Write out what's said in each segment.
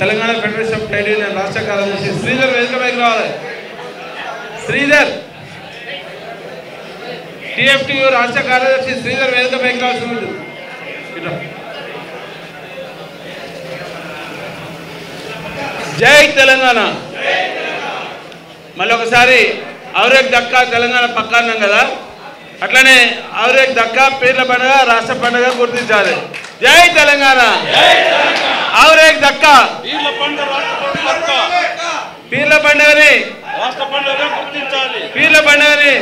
Telangana federation of trade union రాష్ట్ర కార్యదర్శి శ్రీధర్ వేదికపైకి రావాలి. శ్రీధర్ టిఎఫ్టియు రాష్ట్ర కార్యదర్శి శ్రీధర్ వేదికపైకి రావాల్సి ఉంది. జై తెలంగాణ. మళ్ళీ ఒకసారి ఔరేక్ దక్కా తెలంగాణ పక్కా అన్నాం కదా, అట్లనే ఔరేక్ దక్కా పీర్ల పండుగ రాష్ట్ర పండుగ గుర్తించాలి. జై తెలంగాణ. ఔరేక్ దక్కా పీర్ల పండుగని పీర్ల పండుగని పీర్ల పండుగని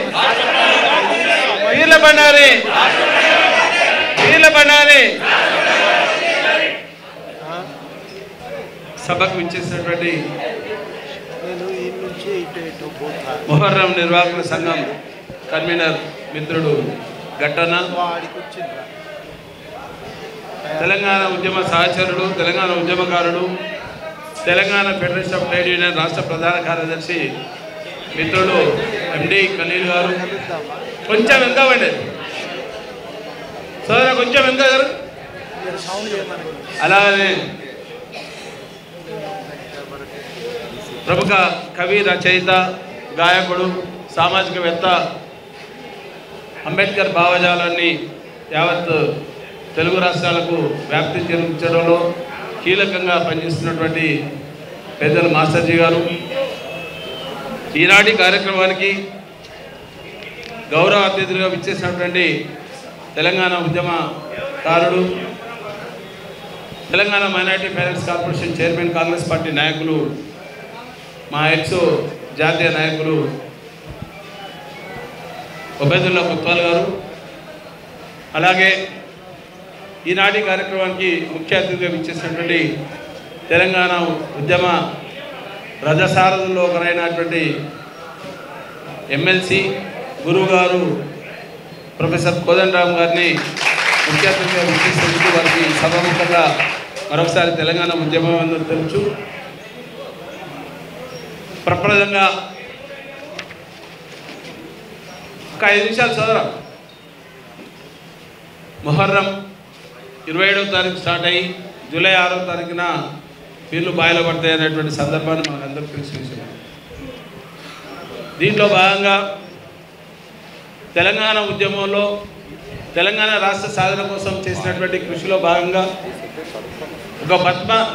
పీర్ల పండుగని సభకు ఇచ్చేసినటువంటి మొహర్రం నిర్వాహకుల సంఘం కన్వీనర్ మిత్రుడు గట్టన్న, తెలంగాణ ఉద్యమ సహచరుడు, తెలంగాణ ఉద్యమకారుడు, Telangana federation of trade union రాష్ట్ర ప్రధాన కార్యదర్శి మిత్రుడు ఎండి ఖలీల్ గారు, కొంచెం ఎంత పండి సోదర కొంచెం ఎంత గారు, అలాగే ప్రముఖ కవి, రచయిత, గాయకుడు, సామాజికవేత్త, అంబేద్కర్ భావజాలాన్ని యావత్ తెలుగు రాష్ట్రాలకు వ్యాప్తి చెందించడంలో కీలకంగా పనిచేస్తున్నటువంటి పెద్దలు మాస్టర్జీ గారు, ఈనాటి కార్యక్రమానికి గౌరవ అతిథులుగా విచ్చేసినటువంటి తెలంగాణ ఉద్యమకారుడు, Telangana minority finance corporation chairman, Congress party నాయకులు, మా ఎక్స్ జాతీయ నాయకులు ఉబైదుల్లా కొత్వాల్ గారు, అలాగే ఈనాటి కార్యక్రమానికి ముఖ్య అతిథిగా విచ్చేసినటువంటి తెలంగాణ ఉద్యమ రజసారథుల్లో ఒకరైనటువంటి ఎమ్మెల్సీ గురువు గారు ప్రొఫెసర్ కోదండరామ్ గారిని ముఖ్య అతిథిగా విచ్చేసినందుకు వారికి సభాముఖంగా మరొకసారి తెలంగాణ ఉద్యమం అందరూ తెలుసు. ప్రప్రదంగా ఒక 5 నిమిషాలు సోదరా. మొహర్రం 27వ తారీఖు స్టార్ట్ అయ్యి జూలై 6వ తారీఖున పీర్లు బాయిలో పడతాయి అనేటువంటి సందర్భాన్ని మనకు అందరికీ తెలిసిన విషయం. దీంట్లో భాగంగా తెలంగాణ ఉద్యమంలో తెలంగాణ రాష్ట్ర సాధన కోసం చేసినటువంటి కృషిలో భాగంగా ఒక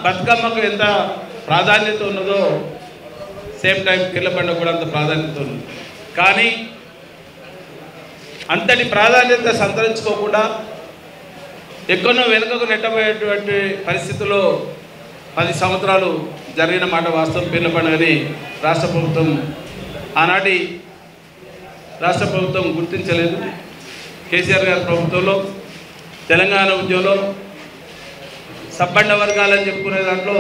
బతుకమ్మకు ఎంత ప్రాధాన్యత ఉన్నదో సేమ్ టైం పీర్ల పండుగ కూడా అంత ప్రాధాన్యత ఉంది. కానీ అంతటి ప్రాధాన్యత సంతరించుకోకుండా ఎక్కడో వెనుకకు నెట్టబోయేటువంటి పరిస్థితుల్లో 10 సంవత్సరాలు జరిగిన మాట వాస్తవం. పీర్ల పండుగని రాష్ట్ర ప్రభుత్వం ఆనాటి రాష్ట్ర ప్రభుత్వం గుర్తించలేదు. కేసీఆర్ గారి ప్రభుత్వంలో తెలంగాణ ఉద్యమంలో సబ్బండ వర్గాలని చెప్పుకునే దాంట్లో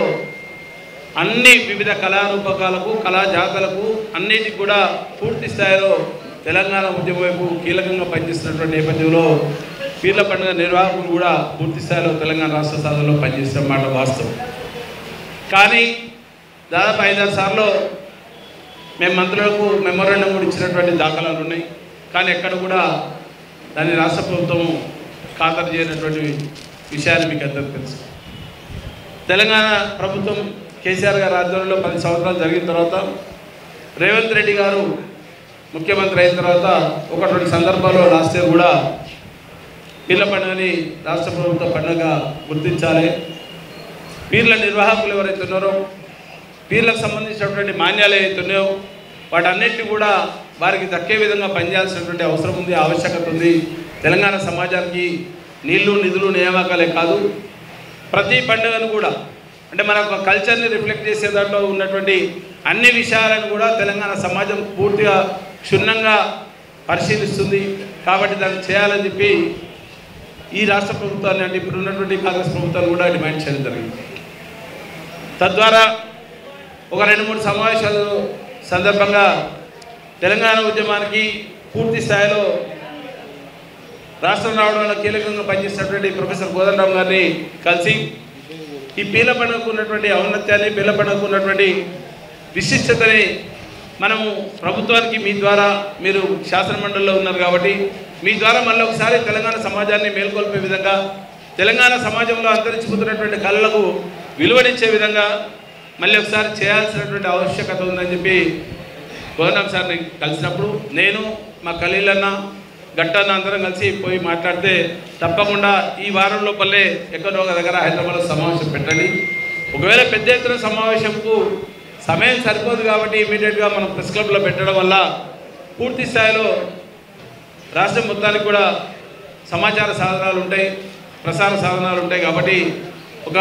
అన్ని వివిధ కళారూపకాలకు, కళా జాతలకు అన్నిటికి కూడా పూర్తి స్థాయిలో తెలంగాణ ఉద్యమం వైపు కీలకంగా పనిచేస్తున్నటువంటి నేపథ్యంలో పీర్ల పండుగ నిర్వాహకులు కూడా పూర్తి స్థాయిలో తెలంగాణ రాష్ట్ర సాధనలో పనిచేస్తున్న మాట వాస్తవం. కానీ దాదాపు 5-6 సార్లు మేము మంత్రులకు మెమోరాండం కూడా ఇచ్చినటువంటి దాఖలాలు ఉన్నాయి. కానీ ఎక్కడ కూడా దాన్ని రాష్ట్ర ప్రభుత్వం ఖాతరు చేయనటువంటి విషయాన్ని మీకు అందరికీ తెలుసు. తెలంగాణ ప్రభుత్వం కేసీఆర్ గారి ఆధ్వర్యంలో 10 సంవత్సరాలు జరిగిన తర్వాత రేవంత్ రెడ్డి గారు ముఖ్యమంత్రి అయిన తర్వాత 1-2 సందర్భాల్లో లాస్ట్ ఇయర్ కూడా పీర్ల పండుగని రాష్ట్ర ప్రభుత్వ పండుగ గుర్తించాలి, పీర్ల నిర్వాహకులు ఎవరైతే ఉన్నారో, పీర్లకు సంబంధించినటువంటి మాన్యాలు ఏవైతే ఉన్నాయో వాటన్నిటిని కూడా వారికి దక్కే విధంగా పనిచేయాల్సినటువంటి అవసరం ఉంది, ఆవశ్యకత ఉంది. తెలంగాణ సమాజానికి నీళ్లు, నిధులు, నియామకాలే కాదు, ప్రతి పండుగను కూడా అంటే మన ఒక కల్చర్ని రిఫ్లెక్ట్ చేసే దాంట్లో ఉన్నటువంటి అన్ని విషయాలను కూడా తెలంగాణ సమాజం పూర్తిగా క్షుణ్ణంగా పరిశీలిస్తుంది. కాబట్టి దాన్ని చేయాలని చెప్పి ఈ రాష్ట్ర ప్రభుత్వాన్ని అంటే ఇప్పుడు ఉన్నటువంటి కాంగ్రెస్ ప్రభుత్వాన్ని కూడా డిమాండ్ చేయడం జరిగింది. తద్వారా ఒక 2-3 సమావేశాల సందర్భంగా తెలంగాణ ఉద్యమానికి పూర్తి స్థాయిలో రాష్ట్రం రావడంలో కీలకంగా పనిచేసినటువంటి ప్రొఫెసర్ కోదండరామ్ గారిని కలిసి ఈ పీర్ల పండుగకు ఉన్నటువంటి ఔన్నత్యాన్ని, పీర్ల పండుగకు ఉన్నటువంటి విశిష్టతని మనము ప్రభుత్వానికి మీ ద్వారా, మీరు శాసనమండలిలో ఉన్నారు కాబట్టి మీ ద్వారా మళ్ళీ ఒకసారి తెలంగాణ సమాజాన్ని మేల్కొల్పే విధంగా, తెలంగాణ సమాజంలో అంతరించిపోతున్నటువంటి కళలకు విలువనిచ్చే విధంగా మళ్ళీ ఒకసారి చేయాల్సినటువంటి ఆవశ్యకత ఉందని చెప్పి గవర్నర్ సార్ని కలిసినప్పుడు నేను మా ఖలీలన్న గట్టన్న అందరం కలిసి పోయి మాట్లాడితే తప్పకుండా ఈ వారం లోపలే ఎక్కడో ఒక దగ్గర హైదరాబాద్లో సమావేశం పెట్టండి. ఒకవేళ పెద్ద ఎత్తున సమావేశంకు సమయం సరిపోదు కాబట్టి ఇమీడియట్గా మనం ప్రెస్ క్లబ్లో పెట్టడం వల్ల పూర్తి స్థాయిలో రాష్ట్రం మొత్తానికి కూడా సమాచార సాధనాలు ఉంటాయి, ప్రసార సాధనాలు ఉంటాయి. కాబట్టి ఒక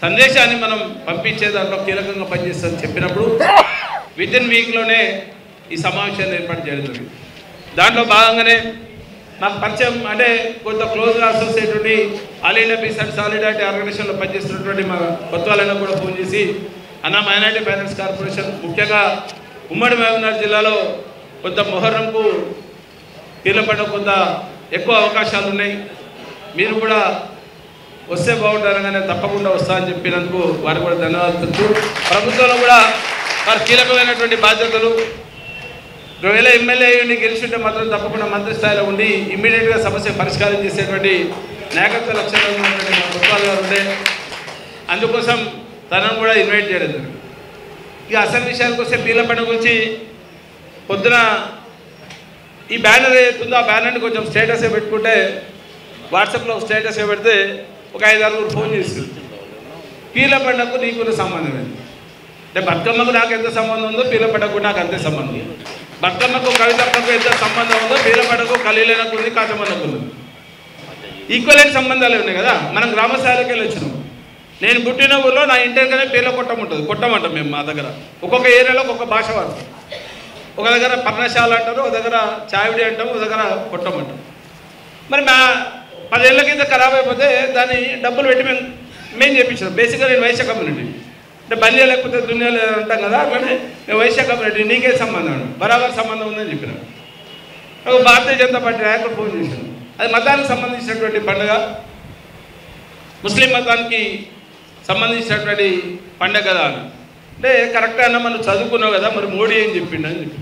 సందేశాన్ని మనం పంపించే దాంట్లో కీలకంగా పనిచేస్తుందని చెప్పినప్పుడు వితిన్ వీక్లోనే ఈ సమావేశాన్ని ఏర్పాటు చేయడం జరిగింది. దాంట్లో భాగంగానే నాకు పరిచయం అంటే కొంత క్లోజ్గా అసోసియేట్ ఉండి all India peace and solidarity ఆర్గనైజేషన్లో పనిచేస్తున్నటువంటి మా కొత్త వాళ్ళైనా కూడా ఫోన్ చేసి అన్న మైనారిటీ ఫైనాన్స్ కార్పొరేషన్ ముఖ్యంగా ఉమ్మడి మహబూబ్నగర్ జిల్లాలో కొంత మొహర్రంకు పీర్ల పండుగ కొంత ఎక్కువ అవకాశాలు ఉన్నాయి, మీరు కూడా వస్తే బాగుంటారని తప్పకుండా వస్తా అని చెప్పినందుకు వారికి కూడా ధన్యవాదాలు తెలుపుతూ ప్రభుత్వంలో కూడా వారి కీలకమైనటువంటి బాధ్యతలు ఒకవేళ ఎమ్మెల్యే అయ్యి గెలిచింటే మాత్రం తప్పకుండా మంత్రి స్థాయిలో ఉండి ఇమ్మీడియట్గా సమస్య పరిష్కారం చేసేటువంటి నాయకత్వ లక్ష్యాలు ఉన్నటువంటి మా ప్రభుత్వాలు గారు ఉండే అందుకోసం తనను కూడా ఇన్వైట్ చేయడం జరిగింది. ఇక అసలు విషయానికి వస్తే పీర్ల పండుగ గురించి పొద్దున ఈ బ్యానర్ ఏతుందో ఆ బ్యానర్ని కొంచెం స్టేటస్ పెట్టుకుంటే వాట్సాప్లో స్టేటస్ పెడితే ఒక 5-6 ఫోన్ చేస్తుంది. పీర్ల పండుగకు నీకున్న సంబంధం ఏంటి అంటే బతుకమ్మకు నాకు ఎంత సంబంధం ఉందో పీర్ల పండుగకు నాకు అంతే సంబంధం. బతుకమ్మకు కవితమ్మకు ఎంత సంబంధం ఉందో పీర్ల పండుగకు ఖలీలనకు ఉంది, కాతమ్మకు ఉంది. ఈక్వలెంట్ సంబంధాలు ఉన్నాయి కదా. మనం గ్రామ స్థాయిలోకి వెళ్ళి వచ్చినాం. నేను పుట్టిన ఊళ్ళో నా ఇంటికనే పీర్ల కొట్టం ఉంటుంది, కొట్టమంటాం మేము. మా దగ్గర ఒక్కొక్క ఏరియాలో ఒక్కొక్క భాష వాడతాం. ఒక దగ్గర పర్ణశాల అంటారు, ఒక దగ్గర చావిడి అంటాం, ఒక దగ్గర కొట్టం అంటాం. మరి మా 10 ఏళ్ళ కింద ఖరాబ్ అయిపోతే దాన్ని డబ్బులు పెట్టి మేము చేయించినాం. బేసిక్గా నేను వైశ్య కమ్యూనిటీ అంటే బంద్య లేకపోతే దునియాలు అంటాం కదా, అట్లనే మేము వైశ్య కమ్యూనిటీ నీకే సంబంధం బరాబర్ సంబంధం ఉందని చెప్పినాం. ఒక భారతీయ జనతా పార్టీ నాయకుడు ఫోన్ చేశాను, అది మతానికి సంబంధించినటువంటి పండుగ, ముస్లిం మతానికి సంబంధించినటువంటి పండుగ కదా అని. అంటే కరెక్ట్గా అన్న మనం చదువుకున్నావు కదా, మరి మోడీ ఏం చెప్పిండు అని చెప్పి.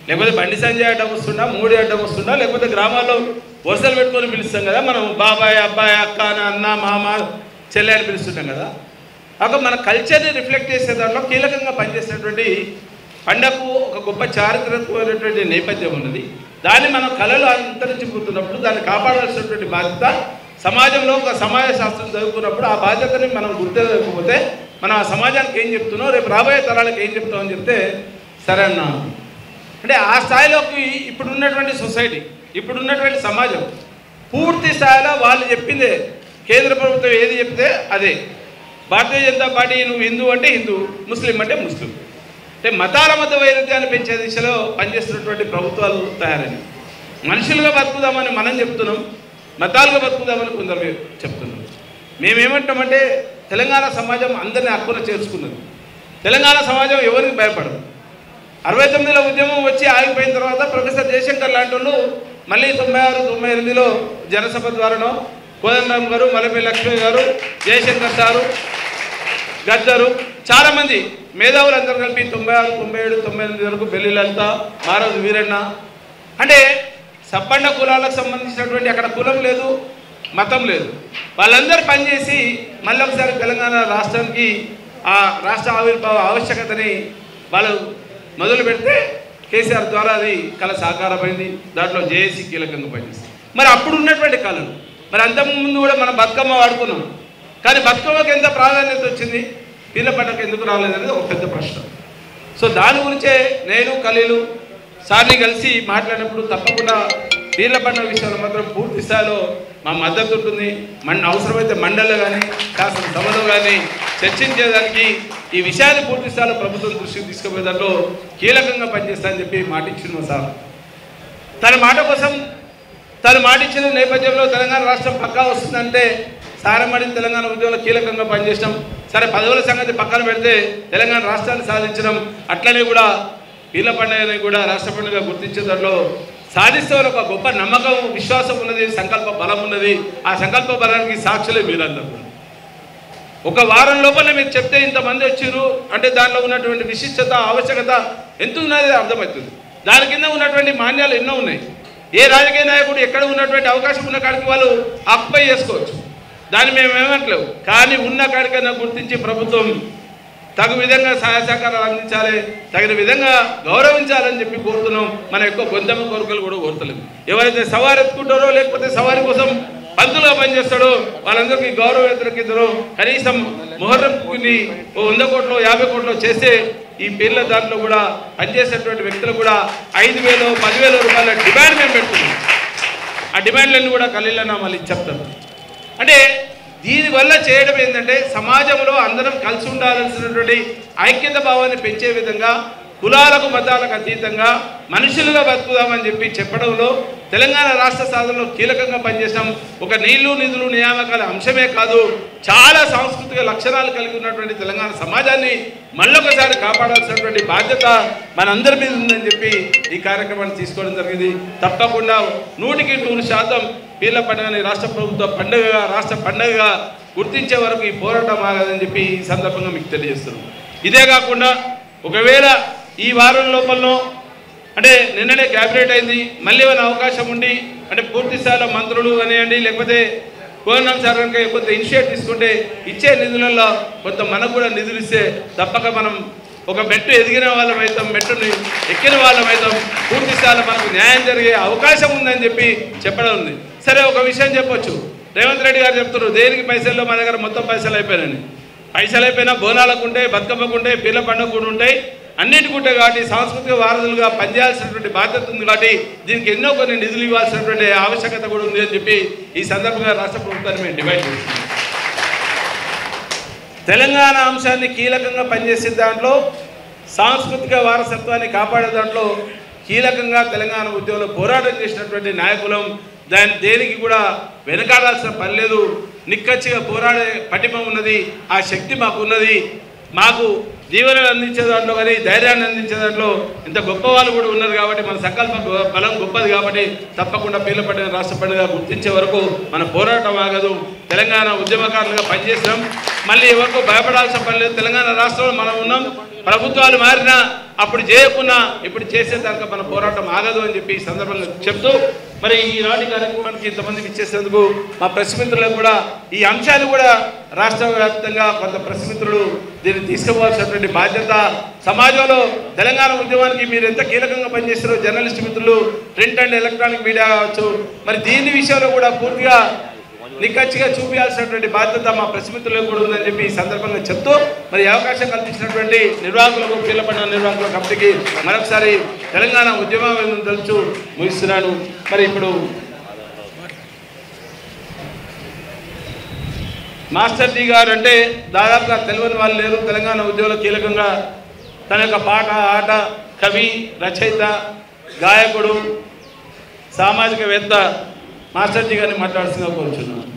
లేకపోతే బండి సంజయ్ అడ్డం వస్తుండా, మోడీ అడ్డం వస్తుండా, లేకపోతే గ్రామాల్లో వరుసలు పెట్టుకొని పిలుస్తాం కదా, మనం బాబాయ్ అబ్బాయి అక్క అన్న మామ చెల్లె అని పిలుస్తుంటాం కదా. కాక మన కల్చర్ని రిఫ్లెక్ట్ చేసే దాంట్లో కీలకంగా పనిచేసేటువంటి పండగకు ఒక గొప్ప చారిత్రకమైనటువంటి నేపథ్యం ఉన్నది. దాన్ని మనం కళలు అంతరించిపోతున్నప్పుడు దాన్ని కాపాడాల్సినటువంటి బాధ్యత సమాజంలో ఒక సమాజ శాస్త్రం చదువుకున్నప్పుడు ఆ బాధ్యతని మనం గుర్తించకపోతే మనం ఆ సమాజానికి ఏం చెప్తున్నాం, రేపు రాబోయే తరాలకు ఏం చెప్తామని చెప్తే సరే అన్నా. అంటే ఆ స్థాయిలోకి ఇప్పుడున్నటువంటి సొసైటీ, ఇప్పుడున్నటువంటి సమాజం పూర్తి స్థాయిలో వాళ్ళు చెప్పిందే, కేంద్ర ప్రభుత్వం ఏది చెప్తే అదే. భారతీయ జనతా పార్టీ నువ్వు హిందూ అంటే హిందూ, ముస్లిం అంటే ముస్లిం, అంటే మతాల మధ్య వైరుధ్యాన్ని పెంచే దిశలో పనిచేస్తున్నటువంటి ప్రభుత్వాలు తయారైనవి. మనుషులుగా బతుకుదామని మనం చెప్తున్నాం, మతాలుగా బతుకుదామని కొందరు చెప్తున్నాం. మేమేమంటామంటే తెలంగాణ సమాజం అందరినీ హక్కున చేర్చుకున్నది. తెలంగాణ సమాజం ఎవరికి భయపడదు. 69లో ఉద్యమం వచ్చి ఆగిపోయిన తర్వాత ప్రొఫెసర్ జయశంకర్ లాంటి వాళ్ళు మళ్ళీ 96, 98లో జనసభ ద్వారానో కోదండరామ్ గారు, మల్లెపల్లి లక్ష్మి గారు, జయశంకర్ సారు, గద్దరు, చాలామంది మేధావులు అందరూ కలిపి 96, 97, 98 వరకు బెల్లి లలిత, మారోజు వీరన్న, అంటే సబ్బండ కులాలకు సంబంధించినటువంటి అక్కడ కులం లేదు, మతం లేదు, వాళ్ళందరూ పనిచేసి మళ్ళీ ఒకసారి తెలంగాణ రాష్ట్రానికి ఆ రాష్ట్ర ఆవిర్భావ ఆవశ్యకతని వాళ్ళు మొదలు పెడితే కేసీఆర్ ద్వారా అది కళ సాకారమైంది. దాంట్లో జేఏసీ కీలకంగా పనిచేస్తుంది. మరి అప్పుడు ఉన్నటువంటి కళలు, మరి అంతకుముందు కూడా మనం బతుకమ్మ వాడుకున్నాం, కానీ బతుకమ్మకి ఎంత ప్రాధాన్యత వచ్చింది, పీర్ల పండుగకి ఎందుకు రాలేదనేది ఒక పెద్ద ప్రశ్న. సో దాని గురించే నేను ఖలీలు సార్ని కలిసి మాట్లాడినప్పుడు తప్పకుండా పీర్ల పండుగ విషయంలో మాత్రం పూర్తి స్థాయిలో మా మద్దతు ఉంటుంది. అవసరమైతే మండలిలో కానీ శాసనసభలో కానీ చర్చించేదానికి ఈ విషయాన్ని పూర్తి స్థాయిలో ప్రభుత్వం దృష్టికి తీసుకుపోయే దాంట్లో కీలకంగా పనిచేస్తానని చెప్పి మాట ఇచ్చిన సార్. తన మాట కోసం తను మాట ఇచ్చిన నేపథ్యంలో తెలంగాణ రాష్ట్రం పక్కా వస్తుందంటే సారమడి తెలంగాణ ఉద్యమంలో కీలకంగా పనిచేసినాం. సరే పదవుల సంగతి పక్కన పెడితే తెలంగాణ రాష్ట్రాన్ని సాధించడం, అట్లనే కూడా పీర్ల పండుగని కూడా రాష్ట్ర పండుగ గుర్తించే దాంట్లో సాధిస్తే ఒక గొప్ప నమ్మకం, విశ్వాసం ఉన్నది, సంకల్ప బలం ఉన్నది. ఆ సంకల్ప బలానికి సాక్షులే మీరందరూ. ఒక వారం లోపల మీరు చెప్తే ఇంతమంది వచ్చారు అంటే దాంట్లో ఉన్నటువంటి విశిష్టత, ఆవశ్యకత ఎంత ఉన్నది అర్థమవుతుంది. దాని కింద ఉన్నటువంటి మాన్యాలు ఎన్నో ఉన్నాయి. ఏ రాజకీయ నాయకుడు ఎక్కడ ఉన్నటువంటి అవకాశం ఉన్న కాడికి వాళ్ళు ఆక్యుపై చేసుకోవచ్చు. దాన్ని మేము ఏమట్లేవు. కానీ ఉన్న కాడికైనా గుర్తించి ప్రభుత్వం తగు విధంగా సహాయ సహకారాలు అందించాలి, తగిన విధంగా గౌరవించాలని చెప్పి కోరుతున్నాం. మన ఎక్కువ గొంతమ కోరికలు కూడా కోరుతలేము. ఎవరైతే సవారు ఎత్తుకుంటారో లేకపోతే సవారి కోసం పంతులుగా పనిచేస్తాడో వాళ్ళందరికీ గౌరవేతరకిద్దరో కనీసం మొహర్రంని 100 కోట్లు 50 కోట్లు చేస్తే ఈ పేర్ల దాంట్లో కూడా పనిచేసేటువంటి వ్యక్తులు కూడా 5,000 10,000 రూపాయల డిమాండ్ మేము పెడుతున్నాం. ఆ డిమాండ్లన్నీ కూడా కలీలన్నా మళ్ళీ చెప్తారు. అంటే దీనివల్ల చేయడం ఏంటంటే సమాజంలో అందరం కలిసి ఉండాల్సినటువంటి ఐక్యత భావాన్ని పెంచే విధంగా కులాలకు మతాలకు అతీతంగా మనుషులుగా బతుకుదామని చెప్పి చెప్పడంలో తెలంగాణ రాష్ట్ర సాధనలో కీలకంగా పనిచేసాం. ఒక నీళ్లు నిధులు నియామకాల అంశమే కాదు, చాలా సాంస్కృతిక లక్షణాలు కలిగి ఉన్నటువంటి తెలంగాణ సమాజాన్ని మళ్ళొకసారి కాపాడాల్సినటువంటి బాధ్యత మనందరి మీద ఉందని చెప్పి ఈ కార్యక్రమాన్ని తీసుకోవడం జరిగింది. తప్పకుండా 100కి 100% పీర్ల పండుగని రాష్ట్ర ప్రభుత్వ పండుగగా రాష్ట్ర పండుగగా గుర్తించే వరకు ఈ పోరాటం ఆగదని చెప్పి ఈ సందర్భంగా మీకు తెలియజేస్తున్నాం. ఇదే కాకుండా ఒకవేళ ఈ వారం లోపలనో అంటే నిన్ననే క్యాబినెట్ అయింది, మళ్ళీ ఏమైనా అవకాశం ఉండి అంటే పూర్తి స్థాయిలో మంత్రులు కానివ్వండి లేకపోతే కోనం సార్ కనుక కొంత ఇనిషియేట్ తీసుకుంటే ఇచ్చే నిధులలో కొంత మనకు కూడా నిధులు ఇస్తే తప్పక మనం ఒక మెట్టు ఎదిగిన వాళ్ళం అవుతాం, మెట్టుని ఎక్కిన వాళ్ళం అవుతాం, పూర్తి స్థాయిలో మనకు న్యాయం జరిగే అవకాశం ఉందని చెప్పి చెప్పడం ఉంది. సరే ఒక విషయం చెప్పొచ్చు, రేవంత్ రెడ్డి గారు చెప్తున్నారు దేనికి పైసల్లో మా దగ్గర మొత్తం పైసలు అయిపోయినాయని. పైసలు అయిపోయినా బోనాలకు ఉంటాయి, బతుకమ్మకు ఉంటాయి, పీర్ల పండుగ కూడా ఉంటాయి, అన్నిటికీ ఉంటాయి. కాబట్టి సాంస్కృతిక వారధులుగా పనిచేయాల్సినటువంటి బాధ్యత ఉంది. కాబట్టి దీనికి ఎన్నో కొన్ని నిధులు ఇవ్వాల్సినటువంటి ఆవశ్యకత కూడా ఉంది అని చెప్పి ఈ సందర్భంగా రాష్ట్ర ప్రభుత్వాన్ని మేము డిమాండ్ చేస్తున్నాం. తెలంగాణ అంశాన్ని కీలకంగా పనిచేసే దాంట్లో సాంస్కృతిక వారసత్వాన్ని కాపాడే దాంట్లో కీలకంగా తెలంగాణ ఉద్యమంలో పోరాటం చేసినటువంటి నాయకులం. దేనికి కూడా వెనకాడాల్సిన పని లేదు. నిక్కచ్చిగా పోరాడే పటిమ ఉన్నది, ఆ శక్తి మాకున్నది. మాకు దీవెనలు అందించే దాంట్లో కానీ ధైర్యాన్ని అందించే దాంట్లో ఇంత గొప్ప వాళ్ళు కూడా ఉన్నారు. కాబట్టి మన సంకల్ప బలం గొప్పది. కాబట్టి తప్పకుండా పీర్ల పండుగ రాష్ట్ర పండుగ గుర్తించే వరకు మన పోరాటం ఆగదు. తెలంగాణ ఉద్యమకారులుగా పనిచేసినాం, మళ్ళీ ఎవరికో భయపడాల్సిన పని లేదు. తెలంగాణ రాష్ట్రంలో మనం ఉన్నాం, ప్రభుత్వాలు మారినా అప్పుడు చేయకున్నా ఇప్పుడు చేసేదాకా మన పోరాటం ఆగదు అని చెప్పి ఈ సందర్భంగా చెప్తూ మరి ఈనాటి కార్యక్రమానికి ఇంతమందికి ఇచ్చేసేందుకు మా ప్రెస్ మిత్రులకు కూడా ఈ అంశాలు కూడా రాష్ట్ర వ్యాప్తంగా కొంత ప్రెస్ మిత్రులు దీన్ని తీసుకుపోవాల్సినటువంటి బాధ్యత సమాజంలో తెలంగాణ ఉద్యమానికి మీరు ఎంత కీలకంగా పనిచేస్తారో జర్నలిస్ట్ మిత్రులు, ప్రింట్ అండ్ ఎలక్ట్రానిక్ మీడియా కావచ్చు, మరి దీని విషయంలో కూడా పూర్తిగా నిక్కచ్చిగా చూపించాల్సినటువంటి బాధ్యత మా ప్రెస్ మిత్రులకు కూడా ఉందని చెప్పి ఈ సందర్భంగా చెప్తూ మరి అవకాశం కల్పించినటువంటి నిర్వాహకులకు పీర్ల పండుగ నిర్వాహకుల కమిటీకి మరొకసారి తెలంగాణ ఉద్యమం తెలుసు ముగిస్తున్నాను. మరి ఇప్పుడు మాస్టర్ జీ గారు అంటే దాదాపుగా తెలియని వాళ్ళు లేరు. తెలంగాణ ఉద్యమంలో కీలకంగా తన యొక్క పాట, ఆట, కవి, రచయిత, గాయకుడు, సామాజికవేత్త మాస్టర్ జీ గారిని మాట్లాడుతున్నా కోరుచున్నాను.